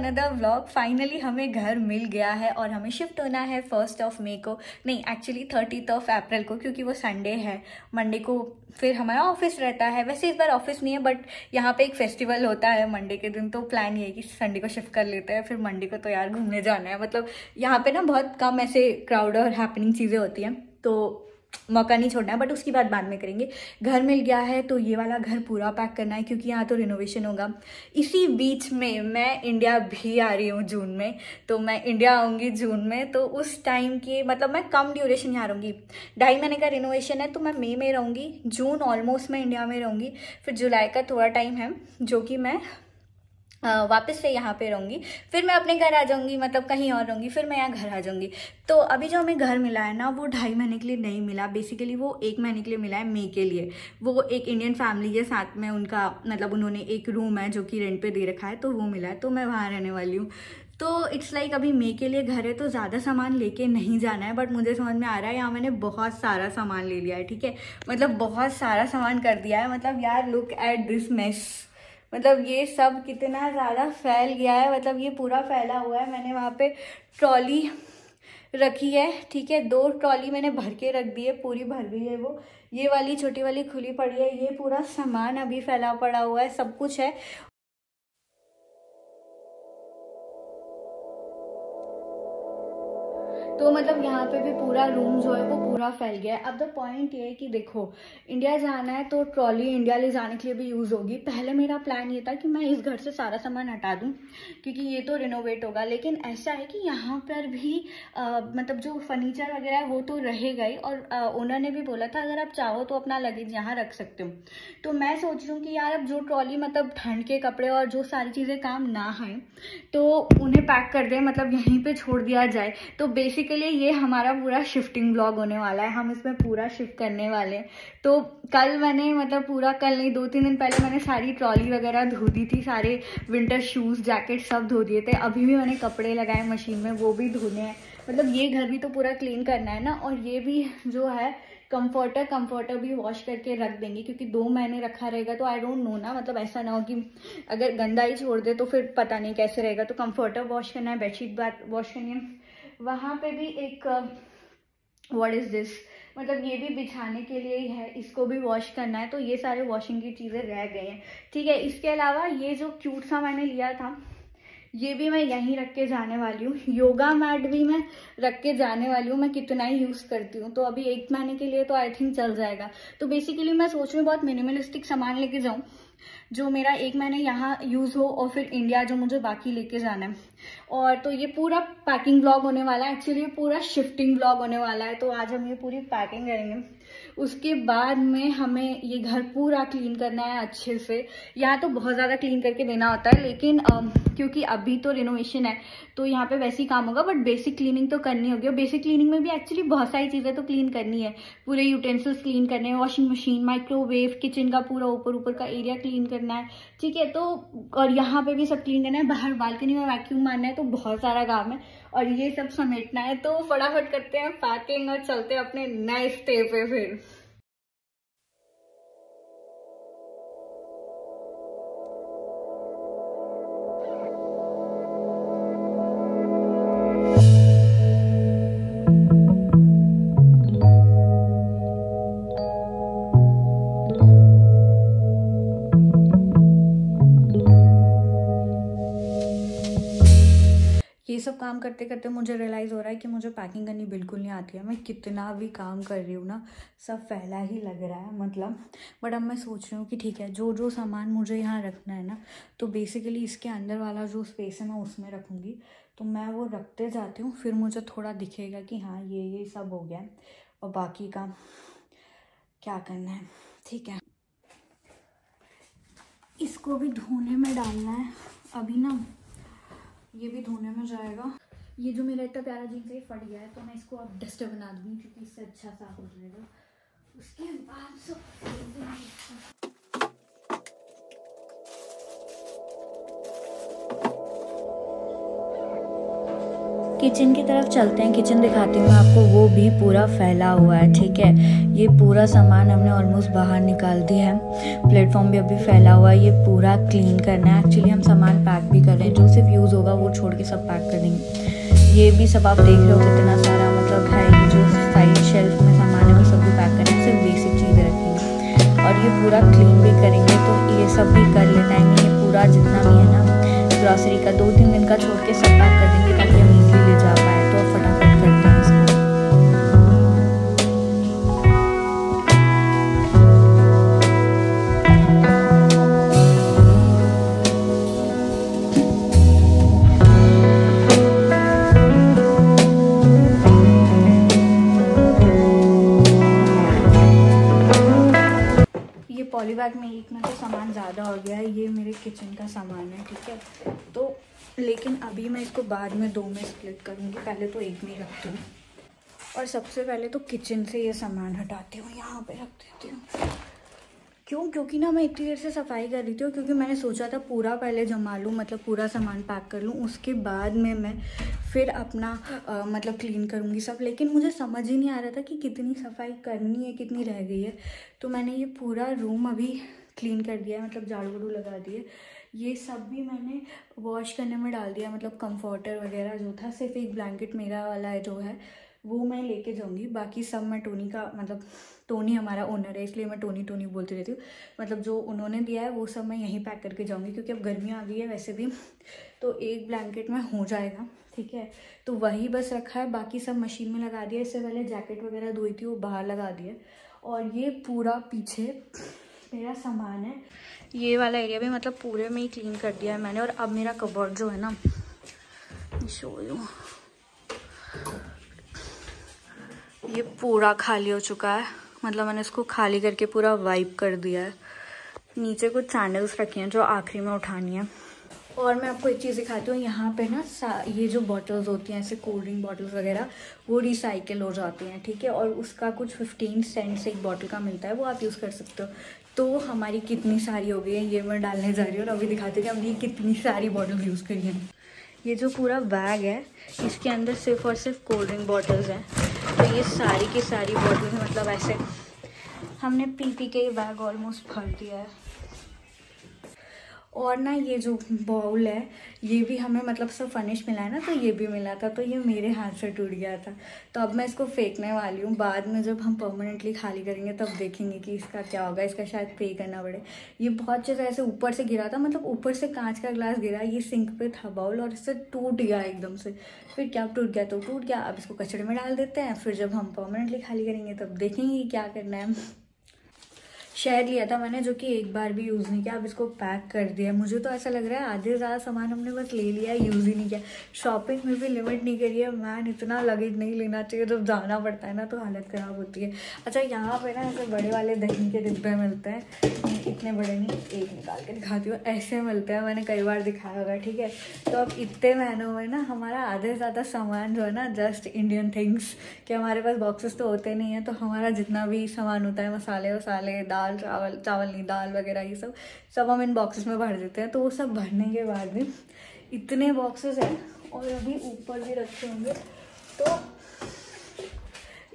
Another vlog. Finally हमें घर मिल गया है और हमें शिफ्ट होना है 1 मई को, नहीं एक्चुअली 30 अप्रैल को, क्योंकि वो संडे है। मंडे को फिर हमारा ऑफिस रहता है। वैसे इस बार ऑफिस नहीं है, बट यहाँ पे एक फेस्टिवल होता है मंडे के दिन, तो प्लान ये है कि संडे को शिफ्ट कर लेते हैं। फिर मंडे को तो यार घूमने जाना है। मतलब यहाँ पे ना बहुत कम ऐसे क्राउड और हैपनिंग चीज़ें होती हैं, तो मौका नहीं छोड़ना है, बट उसकी बात बाद में करेंगे। घर मिल गया है तो ये वाला घर पूरा पैक करना है, क्योंकि यहाँ तो रिनोवेशन होगा। इसी बीच में मैं इंडिया भी आ रही हूँ जून में, तो मैं इंडिया आऊँगी जून में। तो उस टाइम की मतलब मैं कम ड्यूरेशन यहाँ रहूँगी। 2.5 महीने का रिनोवेशन है, तो मैं मई में रहूँगी, जून ऑलमोस्ट मैं इंडिया में रहूँगी। फिर जुलाई का थोड़ा टाइम है जो कि मैं वापस से यहाँ पे रहूँगी। फिर मैं अपने घर आ जाऊँगी, मतलब कहीं और रहूँगी, फिर मैं यहाँ घर आ जाऊँगी। तो अभी जो हमें घर मिला है ना, वो 2.5 महीने के लिए नहीं मिला। बेसिकली वो 1 महीने के लिए मिला है, मई के लिए। वो एक इंडियन फैमिली के साथ में उनका मतलब उन्होंने एक रूम है जो कि रेंट पे दे रखा है, तो वो मिला है, तो मैं वहाँ रहने वाली हूँ। तो इट्स लाइक अभी मई के लिए घर है, तो ज़्यादा सामान लेके नहीं जाना है। बट मुझे समझ में आ रहा है यहाँ मैंने बहुत सारा सामान ले लिया है, ठीक है। मतलब बहुत सारा सामान कर दिया है। मतलब यार लुक एट दिस मेस। मतलब ये सब कितना ज़्यादा फैल गया है, मतलब ये पूरा फैला हुआ है। मैंने वहाँ पे ट्रॉली रखी है, ठीक है, 2 ट्रॉली मैंने भर के रख दी है, पूरी भर गई है वो। ये वाली छोटी वाली खुली पड़ी है। ये पूरा सामान अभी फैला पड़ा हुआ है, सब कुछ है। तो मतलब यहाँ पे भी पूरा रूम जो है वो पूरा फैल गया है। अब द पॉइंट ये है कि देखो, इंडिया जाना है तो ट्रॉली इंडिया ले जाने के लिए भी यूज़ होगी। पहले मेरा प्लान ये था कि मैं इस घर से सारा सामान हटा दूँ, क्योंकि ये तो रिनोवेट होगा। लेकिन ऐसा है कि यहाँ पर भी मतलब जो फर्नीचर वगैरह है वो तो रहेगा ही, और ओनर ने भी बोला था अगर आप चाहो तो अपना लगेज यहाँ रख सकते हो। तो मैं सोच रही हूँ कि यार अब जो ट्रॉली मतलब ठंड के कपड़े और जो सारी चीज़ें काम ना आए तो उन्हें पैक कर दें, मतलब यहीं पे छोड़ दिया जाए। तो बेसिकली ये हमारा पूरा शिफ्टिंग ब्लॉग होने वाला है, हम इसमें पूरा शिफ्ट करने वाले हैं। तो कल मैंने मतलब पूरा कल नहीं 2-3 दिन पहले मैंने सारी ट्रॉली वगैरह धो दी थी, सारे विंटर शूज़ जैकेट सब धो दिए थे। अभी भी मैंने कपड़े लगाए मशीन में, वो भी धोने हैं। मतलब ये घर भी तो पूरा क्लीन करना है ना। और ये भी जो है कंफर्टर भी वॉश करके रख देंगे, क्योंकि 2 महीने रखा रहेगा तो आई डोंट नो ना, मतलब ऐसा ना हो कि अगर गंदा ही छोड़ दे तो फिर पता नहीं कैसे रहेगा। तो कंफर्टर वॉश करना है, बेडशीट वॉश करनी है। वहाँ पे भी एक व्हाट इज़ दिस, मतलब ये भी बिछाने के लिए ही है, इसको भी वॉश करना है। तो ये सारे वॉशिंग की चीज़ें रह गई हैं, ठीक है। इसके अलावा ये जो क्यूट सा मैंने लिया था, ये भी मैं यहीं रख के जाने वाली हूँ। योगा मैट भी मैं रख के जाने वाली हूँ, मैं कितना ही यूज़ करती हूँ। तो अभी 1 महीने के लिए तो आई थिंक चल जाएगा। तो बेसिकली मैं सोच रही हूँ बहुत मिनिमलिस्टिक सामान लेके जाऊँ, जो मेरा 1 महीने यहाँ यूज़ हो, और फिर इंडिया जो मुझे बाकी लेके जाना है। और तो ये पूरा पैकिंग ब्लॉग होने वाला है, एक्चुअली ये पूरा शिफ्टिंग ब्लॉग होने वाला है। तो आज हम ये पूरी पैकिंग करेंगे, उसके बाद में हमें ये घर पूरा क्लीन करना है अच्छे से। यहाँ तो बहुत ज़्यादा क्लीन करके देना होता है, लेकिन क्योंकि अभी तो रिनोवेशन है तो यहाँ पे वैसे ही काम होगा, बट बेसिक क्लीनिंग तो करनी होगी। और बेसिक क्लीनिंग में भी एक्चुअली बहुत सारी चीज़ें तो क्लीन करनी है। पूरे यूटेंसिल्स क्लीन करने हैं, वॉशिंग मशीन, माइक्रोवेव, किचन का पूरा ऊपर का एरिया क्लीन करना है, ठीक है। तो और यहाँ पे भी सब क्लीन करना है, बाहर बालकनी में वैक्यूम मारना है, तो बहुत सारा काम है और ये सब समेटना है। तो फटाफट करते हैं पैकिंग और चलते हैं अपने नए स्टे पे फिर। ये सब काम करते करते मुझे रियलाइज़ हो रहा है कि मुझे पैकिंग करनी बिल्कुल नहीं आती है। मैं कितना भी काम कर रही हूँ ना, सब फैला ही लग रहा है मतलब। बट अब मैं सोच रही हूँ कि ठीक है, जो जो सामान मुझे यहाँ रखना है ना, तो बेसिकली इसके अंदर वाला जो स्पेस है मैं उसमें रखूँगी। तो मैं वो रखते जाती हूँ, फिर मुझे थोड़ा दिखेगा कि हाँ ये सब हो गया है, और बाकी का क्या करना है, ठीक है। इसको भी धोने में डालना है अभी ना, ये भी धोने में जाएगा। ये जो मेरा इतना प्यारा जीन्स है फट गया है, तो मैं इसको अब डस्टर बना दूँगी, क्योंकि इससे अच्छा साफ हो जाएगा। उसके बाद सब किचन की तरफ चलते हैं। किचन दिखाती हूँ मैं आपको, वो भी पूरा फैला हुआ है, ठीक है। ये पूरा सामान हमने ऑलमोस्ट बाहर निकाल दिया है। प्लेटफॉर्म भी अभी फैला हुआ है, ये पूरा क्लीन करना है। एक्चुअली हम सामान पैक भी कर रहे हैं, जो सिर्फ यूज़ होगा वो छोड़ के सब पैक कर देंगे। ये भी सब आप देख रहे हो कितना सारा मतलब है, ये जो साइड शेल्फ में सामान है वो सब भी पैक करना है, सिर्फ बेसिक चीज़ें रखेंगे और ये पूरा क्लीन भी करेंगे। तो ये सब भी कर लेते हैं, ये पूरा जितना भी है ना ग्रॉसरी का 2-3 दिन का छोड़ के सब पैक कर देंगे ताकि हम इजीली ले जा पाए। तो फटाफट करते हैं इसको। पॉली बैग में एक में तो सामान ज़्यादा हो गया है, ये मेरे किचन का सामान है, ठीक है। तो लेकिन अभी मैं इसको बाद में 2 में स्प्लिट करूँगी, पहले तो एक में ही रखती हूँ। और सबसे पहले तो किचन से ये सामान हटाती हूँ, यहाँ पे रख देती हूँ। क्योंकि ना मैं इतनी देर से सफाई कर रही थी, क्योंकि मैंने सोचा था पूरा पहले जमा लूँ, मतलब पूरा सामान पैक कर लूँ, उसके बाद में मैं फिर अपना मतलब क्लीन करूँगी सब। लेकिन मुझे समझ ही नहीं आ रहा था कि कितनी सफाई करनी है, कितनी रह गई है। तो मैंने ये पूरा रूम अभी क्लीन कर दिया है, मतलब झाड़ू वाड़ू लगा दिए। ये सब भी मैंने वॉश करने में डाल दिया, मतलब कंफर्टर वगैरह जो था। सिर्फ एक ब्लैंकेट मेरा वाला जो है वो मैं लेके जाऊंगी, बाकी सब मैं टोनी का, मतलब टोनी हमारा ओनर है इसलिए मैं टोनी बोलती रहती हूँ। मतलब जो उन्होंने दिया है वो सब मैं यहीं पैक करके जाऊंगी, क्योंकि अब गर्मियाँ आ गई है वैसे भी, तो एक ब्लैंकेट में हो जाएगा, ठीक है। तो वही बस रखा है, बाकी सब मशीन में लगा दिया। इससे पहले जैकेट वगैरह धोई थी वो बाहर लगा दिया। और ये पूरा पीछे मेरा सामान है, ये वाला एरिया भी मतलब पूरे में ही क्लीन कर दिया है मैंने। और अब मेरा कबर्ड जो है ना, शो यू, ये पूरा खाली हो चुका है, मतलब मैंने इसको खाली करके पूरा वाइप कर दिया है। नीचे कुछ सैंडल्स रखी हैं जो आखिरी में उठानी है। और मैं आपको एक चीज़ दिखाती हूँ, यहाँ पे ना ये जो बॉटल्स होती हैं ऐसे कोल्ड ड्रिंक बॉटल्स वगैरह, वो रिसाइकिल हो जाती हैं, ठीक है। और उसका कुछ 15 सेंट से एक बॉटल का मिलता है, वो आप यूज़ कर सकते हो। तो हमारी कितनी सारी हो गई है, ये मैं डालने जा रही हूँ और अभी दिखाती हूँ कि हमने कितनी सारी बॉटल यूज़ करी हैं। ये जो पूरा बैग है इसके अंदर सिर्फ और सिर्फ कोल्ड ड्रिंक बॉटल्स हैं। तो ये सारी की सारी बॉटल्स मतलब ऐसे हमने पी के ये बैग ऑलमोस्ट भर दिया है। और ना ये जो बाउल है ये भी हमें मतलब सब फर्निश मिला है ना, तो ये भी मिला था, तो ये मेरे हाथ से टूट गया था। तो अब मैं इसको फेंकने वाली हूँ, बाद में जब हम परमानेंटली खाली करेंगे तब देखेंगे कि इसका क्या होगा। इसका शायद पे करना पड़े। ये बहुत चीज़ ऐसे ऊपर से गिरा था, मतलब ऊपर से कांच का ग्लास गिरा, ये सिंक पे था बाउल और इससे टूट गया एकदम से। फिर क्या टूट गया तो टूट गया, अब इसको कचड़े में डाल देते हैं, फिर जब हम परमानेंटली खाली करेंगे तब देखेंगे क्या करना है। शहद लिया था मैंने जो कि एक बार भी यूज़ नहीं किया, अब इसको पैक कर दिया। मुझे तो ऐसा लग रहा है आधे से ज़्यादा सामान हमने बस ले लिया है, यूज़ ही नहीं किया। शॉपिंग में भी लिमिट नहीं करी है। मैन इतना लगेज नहीं लेना चाहिए, जब जाना पड़ता है ना तो हालत ख़राब होती है। अच्छा यहाँ पे ना ऐसे बड़े वाले दही के डिब्बे मिलते हैं, इतने बड़े नहीं, एक निकाल के दिखाती हूँ, ऐसे मिलते हैं, मैंने कई बार दिखाया होगा, ठीक है। तो अब इतने महीनों में ना हमारा आधे से ज़्यादा सामान जो है ना जस्ट इंडियन थिंग्स, कि हमारे पास बॉक्सेस तो होते नहीं हैं, तो हमारा जितना भी सामान होता है, मसाले वसाले, दाल चावल नहीं, दाल वगैरह, ये सब हम इन बॉक्सेस में भर देते हैं। तो वो सब भरने के बाद भी इतने बॉक्सेस हैं, और अभी ऊपर भी रखे होंगे, तो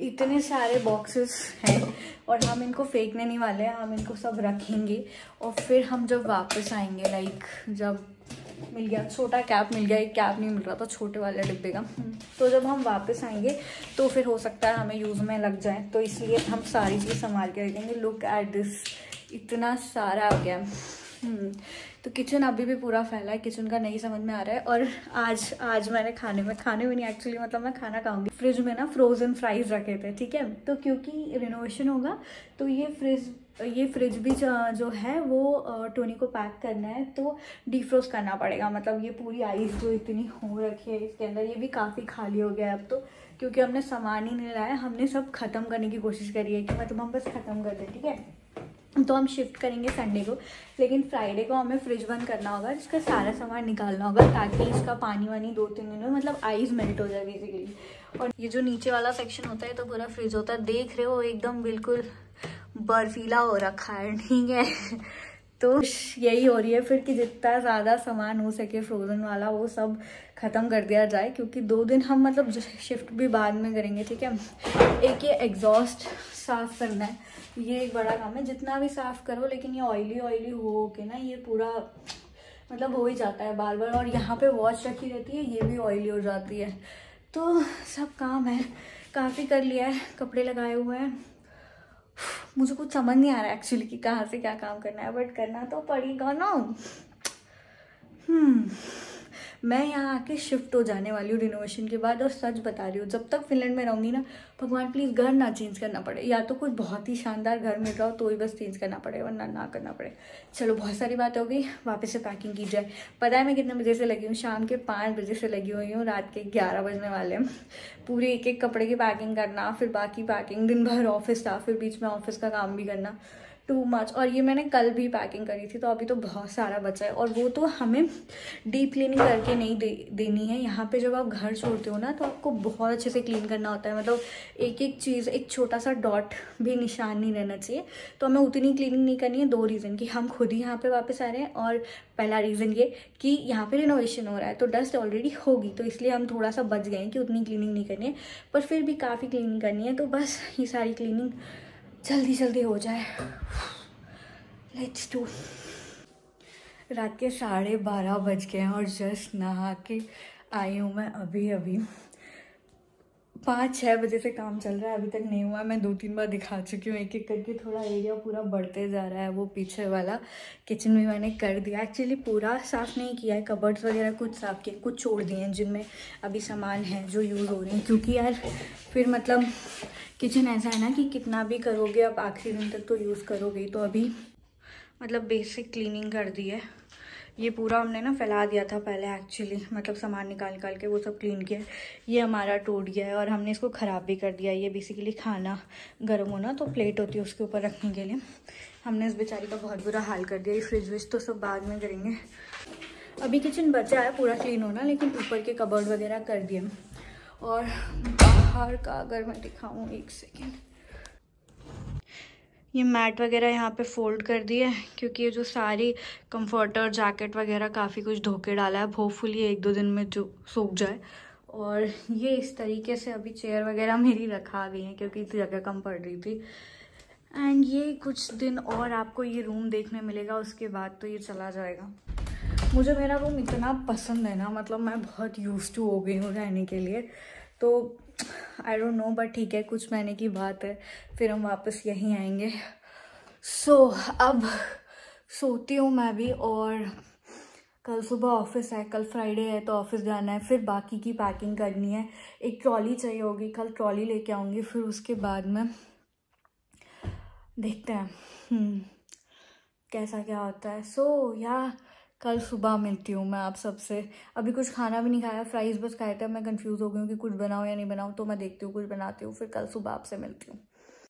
इतने सारे बॉक्सेस हैं। और हम इनको फेंकने नहीं वाले हैं, हम इनको सब रखेंगे। और फिर हम जब वापस आएंगे, लाइक जब मिल गया छोटा कैप, मिल गया, एक कैप नहीं मिल रहा था छोटे वाले डिब्बे का, तो जब हम वापस आएंगे तो फिर हो सकता है हमें यूज़ में लग जाए, तो इसलिए हम सारी चीज़ संभाल के रखेंगे। लुक एट दिस, इतना सारा आ गया। तो किचन अभी भी पूरा फैला है, किचन का नहीं समझ में आ रहा है। और आज मैंने खाने में नहीं, एक्चुअली मतलब मैं खाना खाऊंगी। फ्रिज में ना फ्रोज़न फ्राइज़ रखे थे, ठीक है। तो क्योंकि रिनोवेशन होगा तो ये फ्रिज भी जो है वो टोनी को पैक करना है, तो डीफ्रोस्ट करना पड़ेगा। मतलब ये पूरी आइस जो इतनी हो रखी है इसके अंदर, ये भी काफ़ी खाली हो गया है अब तो, क्योंकि हमने सामान ही नहीं लाया, हमने सब ख़त्म करने की कोशिश करी है कि मतलब हम बस ख़त्म कर दें, ठीक है। तो हम शिफ्ट करेंगे संडे को, लेकिन फ्राइडे को हमें फ्रिज बंद करना होगा, इसका सारा सामान निकालना होगा, ताकि इसका पानी वानी 2-3 दिन में मतलब आइस मेल्ट हो जाए बेसिकली। और ये जो नीचे वाला सेक्शन होता है तो पूरा फ्रिज होता है, देख रहे हो एकदम बिल्कुल बर्फीला हो रखा है, ठीक है। तो यही हो रही है फिर कि जितना ज़्यादा सामान हो सके फ्रोज़न वाला वो सब ख़त्म कर दिया जाए, क्योंकि 2 दिन हम मतलब शिफ्ट भी बाद में करेंगे, ठीक है। एक ये एग्जॉस्ट साफ़ करना है, ये एक बड़ा काम है। जितना भी साफ़ करो, लेकिन ये ऑयली हो के ना ये पूरा मतलब हो ही जाता है बार बार। और यहाँ पे वॉच रखी रहती है, ये भी ऑयली हो जाती है। तो सब काम है, काफ़ी कर लिया है, कपड़े लगाए हुए हैं। मुझे कुछ समझ नहीं आ रहा है एक्चुअली कि कहाँ से क्या काम करना है, बट करना तो पड़ेगा ना। मैं यहाँ आके शिफ्ट हो जाने वाली हूँ रिनोवेशन के बाद, और सच बता रही हूँ, जब तक फिनलैंड में रहूँगी ना, भगवान प्लीज़ घर ना चेंज करना पड़े, या तो कुछ बहुत ही शानदार घर मिल रहा हो तो ही बस चेंज करना पड़े, वरना ना करना पड़े। चलो बहुत सारी बात हो गई, वापस से पैकिंग की जाए। पता है मैं कितने बजे से लगी हूँ? शाम के 5 बजे से लगी हुई हूँ, रात के 11 बजने वाले हैं। पूरे एक एक कपड़े की पैकिंग करना, फिर बाकी पैकिंग, दिन भर ऑफिस था, फिर बीच में ऑफिस का काम भी करना, टू मच। और ये मैंने कल भी पैकिंग करी थी, तो अभी तो बहुत सारा बचा है। और वो तो हमें डीप क्लीनिंग करके नहीं देनी है। यहाँ पे जब आप घर छोड़ते हो ना, तो आपको बहुत अच्छे से क्लीन करना होता है। मतलब एक एक चीज़, एक छोटा सा डॉट भी निशान नहीं रहना चाहिए। तो हमें उतनी क्लीनिंग नहीं करनी है। 2 रीज़न कि हम खुद ही यहाँ पे वापस आ रहे हैं, और पहला रीज़न ये कि यहाँ पे रिनोवेशन हो रहा है, तो डस्ट ऑलरेडी होगी, तो इसलिए हम थोड़ा सा बच गए हैं कि उतनी क्लीनिंग नहीं करनी है। पर फिर भी काफ़ी क्लीनिंग करनी है, तो बस ये सारी क्लीनिंग जल्दी जल्दी हो जाए। Let's do. रात के 12:30 बज गए हैं, और जस्ट नहा के आई हूँ मैं अभी 5-6 बजे से काम चल रहा है, अभी तक नहीं हुआ। मैं 2-3 बार दिखा चुकी हूँ, एक एक करके थोड़ा एरिया पूरा बढ़ते जा रहा है। वो पीछे वाला किचन भी मैंने कर दिया, एक्चुअली पूरा साफ़ नहीं किया है। कबर्ड्स वगैरह कुछ साफ़ किए, कुछ छोड़ दिए हैं जिनमें अभी सामान है जो यूज़ हो रहे हैं, क्योंकि यार फिर मतलब किचन ऐसा है ना कि कितना भी करोगे, आप आखिरी दिन तक तो यूज़ करोगे। तो अभी मतलब बेसिक क्लीनिंग कर दी है। ये पूरा हमने ना फैला दिया था पहले एक्चुअली, मतलब सामान निकाल के वो सब क्लीन किया। ये हमारा टूट गया है, और हमने इसको ख़राब भी कर दिया। ये बेसिकली खाना गर्म होना, तो प्लेट होती है उसके ऊपर रखने के लिए, हमने इस बेचारी का बहुत बुरा हाल कर दिया। ये फ्रिज विज तो सब बाद में करेंगे। अभी किचन बचा है पूरा क्लीन होना, लेकिन ऊपर के कबर्ड वगैरह कर दिए। और बाहर का अगर मैं दिखाऊँ, 1 सेकेंड, ये मैट वगैरह यहाँ पे फोल्ड कर दिए, क्योंकि ये जो सारी कंफर्टर जैकेट वगैरह काफ़ी कुछ धो के डाला है। होपफुली 1-2 दिन में जो सूख जाए। और ये इस तरीके से अभी चेयर वगैरह मेरी रखा गई है, क्योंकि इतनी जगह कम पड़ रही थी। एंड ये कुछ दिन और आपको ये रूम देखने मिलेगा, उसके बाद तो ये चला जाएगा। मुझे मेरा रूम इतना पसंद है ना, मतलब मैं बहुत यूज्ड टू हो गई हूँ रहने के लिए। तो आई डोंट नो, बट ठीक है, कुछ महीने की बात है, फिर हम वापस यहीं आएंगे। सो अब सोती हूँ मैं भी, और कल सुबह ऑफिस है, कल फ्राइडे है तो ऑफिस जाना है। फिर बाकी की पैकिंग करनी है, एक ट्रॉली चाहिए होगी, कल ट्रॉली लेके आऊँगी। फिर उसके बाद में देखते हैं कैसा क्या होता है। सो या कल सुबह मिलती हूँ मैं आप सबसे। अभी कुछ खाना भी नहीं खाया, फ्राइज़ बस खाए थे। मैं कंफ्यूज हो गई हूँ कि कुछ बनाऊँ या नहीं बनाऊँ, तो मैं देखती हूँ कुछ बनाती हूँ, फिर कल सुबह आपसे मिलती हूँ।